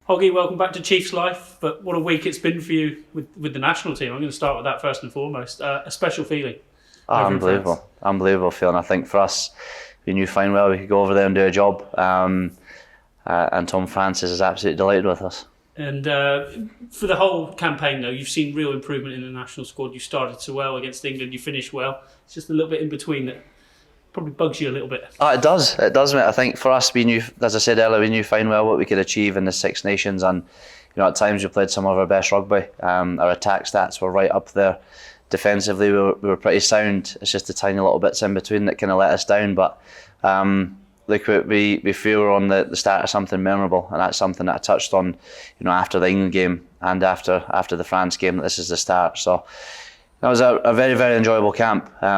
Hoggy, welcome back to Chiefs Life. But what a week it's been for you with the national team. I'm going to start with that first and foremost. A special feeling. Unbelievable feeling. I think for us, we knew fine well we could go over there and do a job. And Tom Francis is absolutely delighted with us. And for the whole campaign, though, you've seen real improvement in the national squad. You started so well against England, you finished well. It's just a little bit in between that probably bugs you a little bit. It does, mate. I think for us, we knew, as I said earlier, we knew fine well what we could achieve in the Six Nations, and at times we played some of our best rugby. Our attack stats were right up there. Defensively, we were pretty sound. It's just the tiny little bits in between that kind of let us down. But we feel we're on the start of something memorable, and that's something that I touched on, after the England game and after the France game. That this is the start. So that was a very, very enjoyable camp, but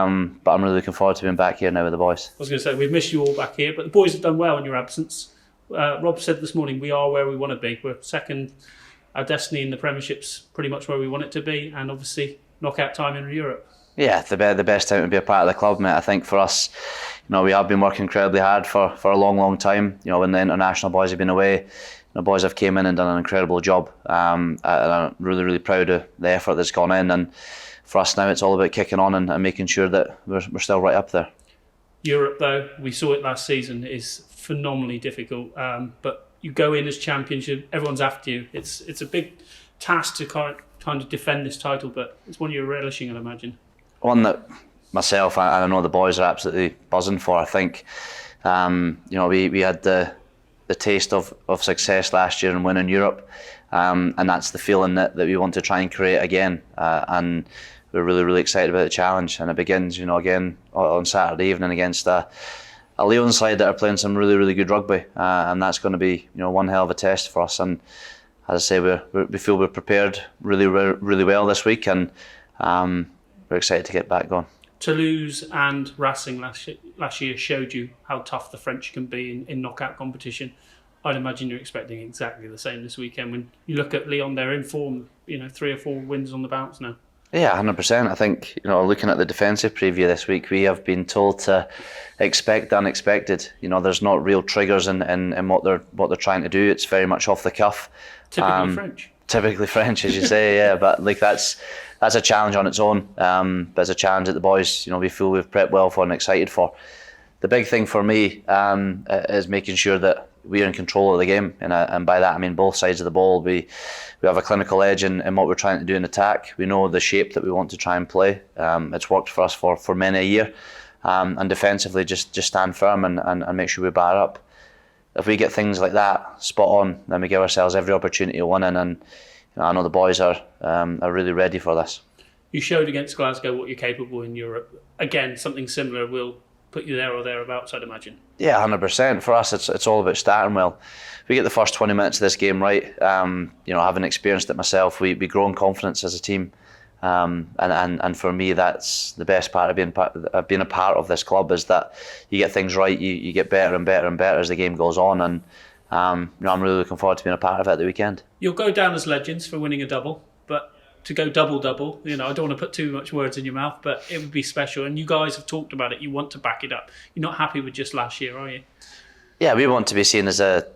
I'm really looking forward to being back here now with the boys. I was going to say, we've missed you all back here, but the boys have done well in your absence. Rob said this morning, we are where we want to be. We're second. Our destiny in the Premiership's pretty much where we want it to be, and obviously knockout time in Europe. Yeah, the best time to be a part of the club, mate. I think for us, we have been working incredibly hard for a long, long time. When the international boys have been away, the boys have came in and done an incredible job. And I'm really, really proud of the effort that's gone in. And for us now, it's all about kicking on and making sure that we're still right up there. Europe, though, we saw it last season, is phenomenally difficult. But you go in as champions, everyone's after you. It's a big task to kind of defend this title, but it's one you're relishing, I'd imagine. One that myself and I know the boys are absolutely buzzing for. I think, we had the taste of success last year and winning Europe, and that's the feeling that we want to try and create again. And we're really, really excited about the challenge, and it begins, again on Saturday evening against a Lyon side that are playing some really, really good rugby, and that's going to be, one hell of a test for us. And as I say, we feel we're prepared really, really well this week, and we're excited to get back going. Toulouse and Racing last year showed you how tough the French can be in knockout competition. I'd imagine you're expecting exactly the same this weekend. When you look at Lyon, they're in form, 3 or 4 wins on the bounce now. Yeah, 100%. I think, looking at the defensive preview this week, we have been told to expect the unexpected. There's not real triggers in what they're trying to do. It's very much off the cuff. Typically French. Typically French, as you say, yeah. But that's a challenge on its own. But it's a challenge that the boys, we feel we've prepped well for and excited for. The big thing for me is making sure that we're in control of the game, and by that I mean both sides of the ball. We have a clinical edge in what we're trying to do in attack. We know the shape that we want to try and play. It's worked for us for many a year, and defensively just stand firm and make sure we bar up. If we get things like that spot on, then we give ourselves every opportunity to win, and I know the boys are really ready for this. You showed against Glasgow what you're capable in Europe. Again, something similar will put you there or thereabouts, I'd imagine. Yeah, 100%. For us, it's all about starting well. If we get the first 20 minutes of this game right, having experienced it myself, we grow in confidence as a team. And for me, that's the best part of being a part of this club, is that you get things right, you get better and better and better as the game goes on, and I'm really looking forward to being a part of it at the weekend. You'll go down as legends for winning a double, but to go double, I don't want to put too much words in your mouth, but it would be special. And you guys have talked about it. You want to back it up. You're not happy with just last year, are you? Yeah, we want to be seen as the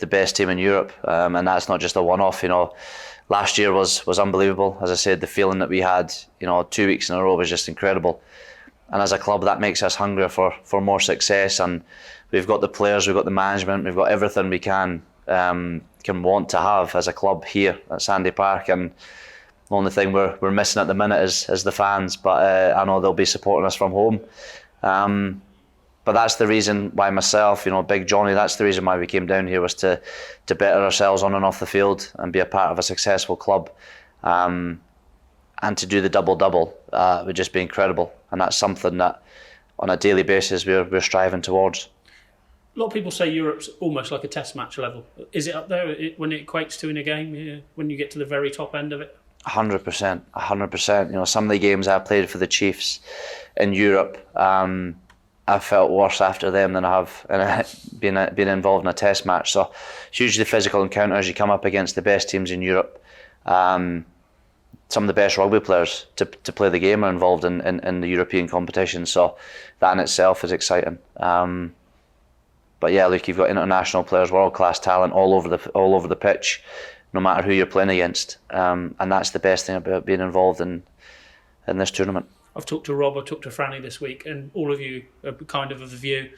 best team in Europe, and that's not just a one-off. Last year was unbelievable. As I said, the feeling that we had, 2 weeks in a row was just incredible. And as a club, that makes us hungrier for more success. And we've got the players, we've got the management, we've got everything we can want to have as a club here at Sandy Park. And the only thing we're missing at the minute is the fans. But I know they'll be supporting us from home. But that's the reason why myself, Big Johnny, that's the reason why we came down here, was to better ourselves on and off the field and be a part of a successful club. And to do the double-double would just be incredible. And that's something that on a daily basis we're striving towards. A lot of people say Europe's almost like a test match level. Is it up there when it equates to in a game, when you get to the very top end of it? 100%. Some of the games I played for the Chiefs in Europe, I felt worse after them than I have been involved in a test match. So hugely physical encounters. You come up against the best teams in Europe. Some of the best rugby players to play the game are involved in the European competition. So that in itself is exciting. But yeah, look, you've got international players, world class talent all over the pitch, no matter who you're playing against, and that's the best thing about being involved in this tournament. I've talked to Rob, I've talked to Franny this week, and all of you are kind of the view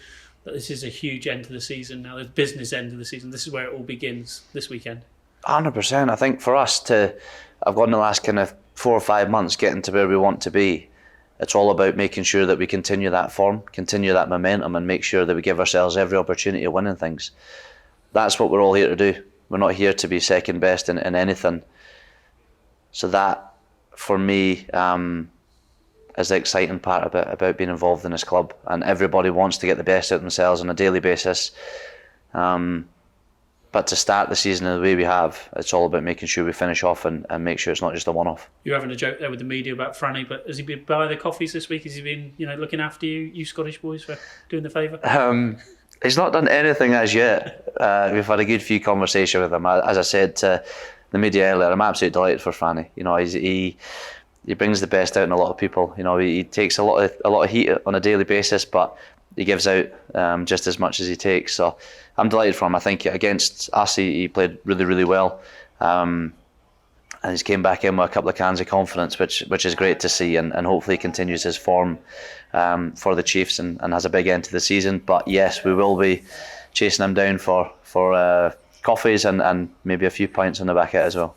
that this is a huge end to the season now, the business end of the season. This is where it all begins this weekend. 100%. I think for us I've gone the last kind of 4 or 5 months getting to where we want to be. It's all about making sure that we continue that form, continue that momentum, and make sure that we give ourselves every opportunity of winning things. That's what we're all here to do. We're not here to be second best in anything. So that, for me, is the exciting part about being involved in this club. And everybody wants to get the best out of themselves on a daily basis. But to start the season the way we have, it's all about making sure we finish off and make sure it's not just a one-off. You're having a joke there with the media about Franny, but has he been buying the coffees this week? Has he been, looking after you Scottish boys, for doing the favour? He's not done anything as yet. We've had a good few conversations with him. As I said to the media earlier, I'm absolutely delighted for Franny. He brings the best out in a lot of people. He takes a lot of heat on a daily basis, but he gives out just as much as he takes. So I'm delighted for him. I think against us he played really, really well. And he's came back in with a couple of cans of confidence, which is great to see, and hopefully continues his form for the Chiefs and has a big end to the season. But yes, we will be chasing him down for coffees and maybe a few pints on the back end as well.